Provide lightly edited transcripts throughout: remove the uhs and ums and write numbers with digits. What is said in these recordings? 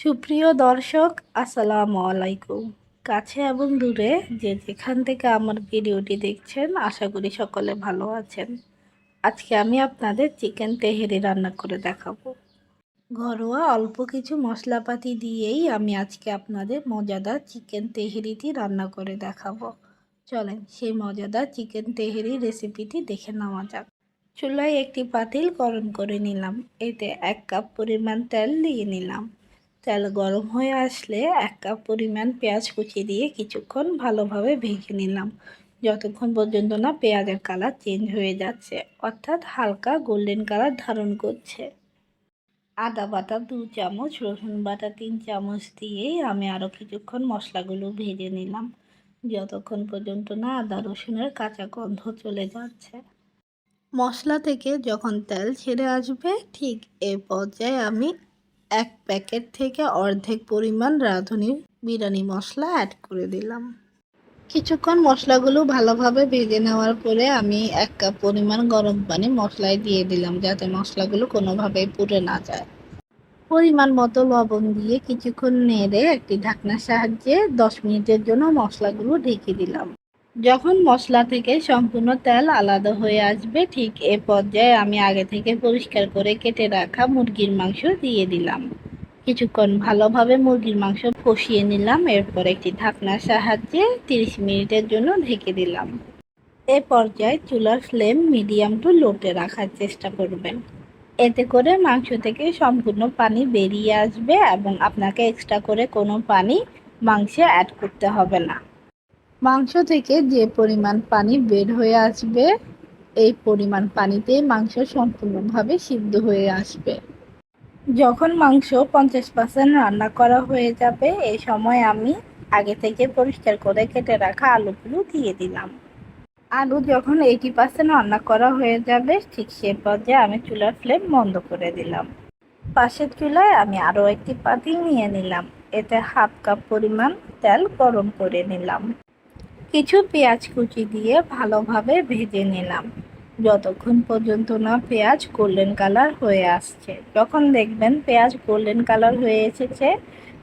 সুপ্রিয় দর্শক, আসসালামু আলাইকুম। কাছে এবং দূরে যে যেখান থেকে আমার ভিডিওটি দেখছেন, আশা করি সকলে ভালো আছেন। আজকে আমি আপনাদের চিকেন তেহেরি রান্না করে দেখাবো। ঘরোয়া অল্প কিছু মশলাপাতি দিয়েই আমি আজকে আপনাদের মজাদার চিকেন তেহেরিটি রান্না করে দেখাবো। চলেন সেই মজাদার চিকেন তেহেরি রেসিপিটি দেখে নেওয়া যাক। চুলায় একটি পাতিল গরম করে নিলাম। এতে 1 কাপ পরিমাণ তেল দিয়ে নিলাম। তেল গরম হয়ে আসলে 1 কাপ পরিমাণ পেঁয়াজ কুচি দিয়ে কিছুক্ষণ ভালোভাবে ভেজে নিলাম, যতক্ষণ পর্যন্ত না পেঁয়াজের কালার চেঞ্জ হয়ে যাচ্ছে, অর্থাৎ হালকা গোল্ডেন কালার ধারণ করছে। আদা বাটা 2 চামচ, রসুন বাটা 3 চামচ দিয়েই আমি আরও কিছুক্ষণ মশলাগুলো ভেজে নিলাম, যতক্ষণ পর্যন্ত না আদা রসুনের কাঁচা গন্ধ চলে যাচ্ছে। মশলা থেকে যখন তেল ছেড়ে আসবে, ঠিক এই পর্যায়ে আমি 1 প্যাকেট থেকে অর্ধেক পরিমাণ রাঁধুনি বিরিয়ানি মশলা অ্যাড করে দিলাম। কিছুক্ষণ মশলাগুলো ভালোভাবে ভেজে নেওয়ার পরে আমি 1 কাপ পরিমাণ গরম পানি মশলায় দিয়ে দিলাম, যাতে মশলাগুলো কোনোভাবেই পুড়ে না যায়। পরিমাণ মতো লবণ দিয়ে কিছুক্ষণ নেড়ে একটি ঢাকনার সাহায্যে 10 মিনিটের জন্য মশলাগুলো ঢেকে দিলাম। যখন মশলা থেকে সম্পূর্ণ তেল আলাদা হয়ে আসবে, ঠিক এ পর্যায়ে আমি আগে থেকে পরিষ্কার করে কেটে রাখা মুরগির মাংস দিয়ে দিলাম। কিছুক্ষণ ভালোভাবে মুরগির মাংস কষিয়ে নিলাম। এরপর একটি ঢাকনার সাহায্যে 30 মিনিটের জন্য ঢেকে দিলাম। এ পর্যায়ে চুলার ফ্লেম মিডিয়াম টু লোতে রাখার চেষ্টা করবেন। এতে করে মাংস থেকে সম্পূর্ণ পানি বেরিয়ে আসবে এবং আপনাকে এক্সট্রা করে কোনো পানি মাংসে অ্যাড করতে হবে না। মাংস থেকে যে পরিমাণ পানি বের হয়ে আসবে, এই পরিমাণ পানিতেই মাংস সম্পূর্ণভাবে সিদ্ধ হয়ে আসবে। যখন মাংস 50% রান্না করা হয়ে যাবে, এই সময় আমি আগে থেকে পরিষ্কার করে কেটে রাখা আলুগুলো দিয়ে দিলাম। আলু যখন 80% রান্না করা হয়ে যাবে, ঠিক সে পর্যায়ে আমি চুলার ফ্লেম বন্ধ করে দিলাম। পাশের চুলায় আমি আরও একটি পাতিল নিয়ে নিলাম। এতে 1/2 কাপ পরিমাণ তেল গরম করে নিলাম। কিছু পেঁয়াজ কুচি দিয়ে ভালোভাবে ভেজে নিলাম, যতক্ষণ পর্যন্ত না পেঁয়াজ গোল্ডেন কালার হয়ে আসছে। যখন দেখবেন পেঁয়াজ গোল্ডেন কালার হয়ে এসেছে,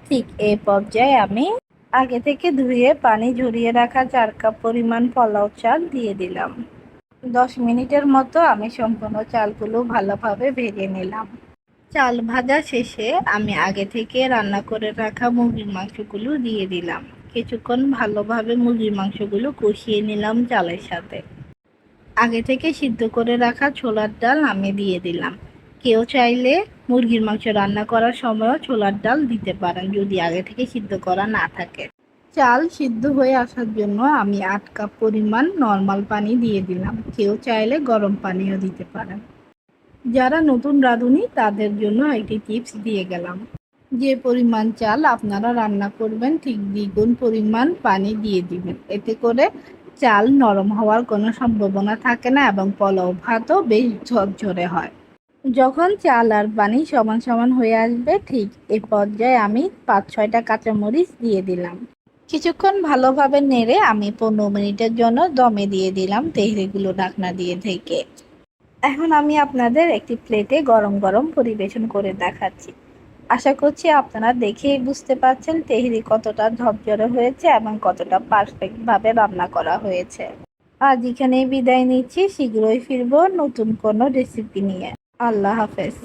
ঠিক এই পর্যায়ে আমি আগে থেকে ধুয়ে পানি ঝরিয়ে রাখা 4 কাপ পরিমাণ পোলাও চাল দিয়ে দিলাম। 10 মিনিটের মতো আমি সম্পূর্ণ চালগুলো ভালোভাবে ভেজে নিলাম। চাল ভাজা শেষে আমি আগে থেকে রান্না করে রাখা মুরগির মাংসগুলো দিয়ে দিলাম। কিছুক্ষণ ভালোভাবে মুরগির মাংসগুলো কষিয়ে নিলাম চালের সাথে। আগে থেকে সিদ্ধ করে রাখা ছোলার ডাল আমি দিয়ে দিলাম। কেউ চাইলে মুরগির মাংস রান্না করার সময়ও ছোলার ডাল দিতে পারেন, যদি আগে থেকে সিদ্ধ করা না থাকে। চাল সিদ্ধ হয়ে আসার জন্য আমি 8 কাপ পরিমাণ নর্মাল পানি দিয়ে দিলাম। কেউ চাইলে গরম পানিও দিতে পারেন। যারা নতুন রাঁধুনি তাদের জন্য একটি টিপস দিয়ে গেলাম। যে পরিমাণ চাল আপনারা রান্না করবেন, ঠিক দ্বিগুণ পরিমাণ পানি দিয়ে দিবেন। এতে করে চাল নরম হওয়ার কোনো সম্ভাবনা থাকে না এবং পোলাও ভাতও বেশ ঝরঝরে হয়। যখন চাল আর পানি সমান সমান হয়ে আসবে, ঠিক এ পর্যায়ে আমি 5-6টা কাঁচামরিচ দিয়ে দিলাম। কিছুক্ষণ ভালোভাবে নেড়ে আমি 15 মিনিটের জন্য দমে দিয়ে দিলাম তেহরিগুলো ঢাকনা দিয়ে ঢেকে। এখন আমি আপনাদের একটি প্লেটে গরম গরম পরিবেশন করে দেখাচ্ছি। আশা করছি আপনারা দেখেই বুঝতে পারছেন তেহরি কতটা ঝরঝরে হয়েছে এবং কতটা পারফেক্টভাবে রান্না করা হয়েছে। আজ এখানেই বিদায় নিচ্ছি। শীঘ্রই ফিরবো নতুন কোনো রেসিপি নিয়ে। আল্লাহ হাফেজ।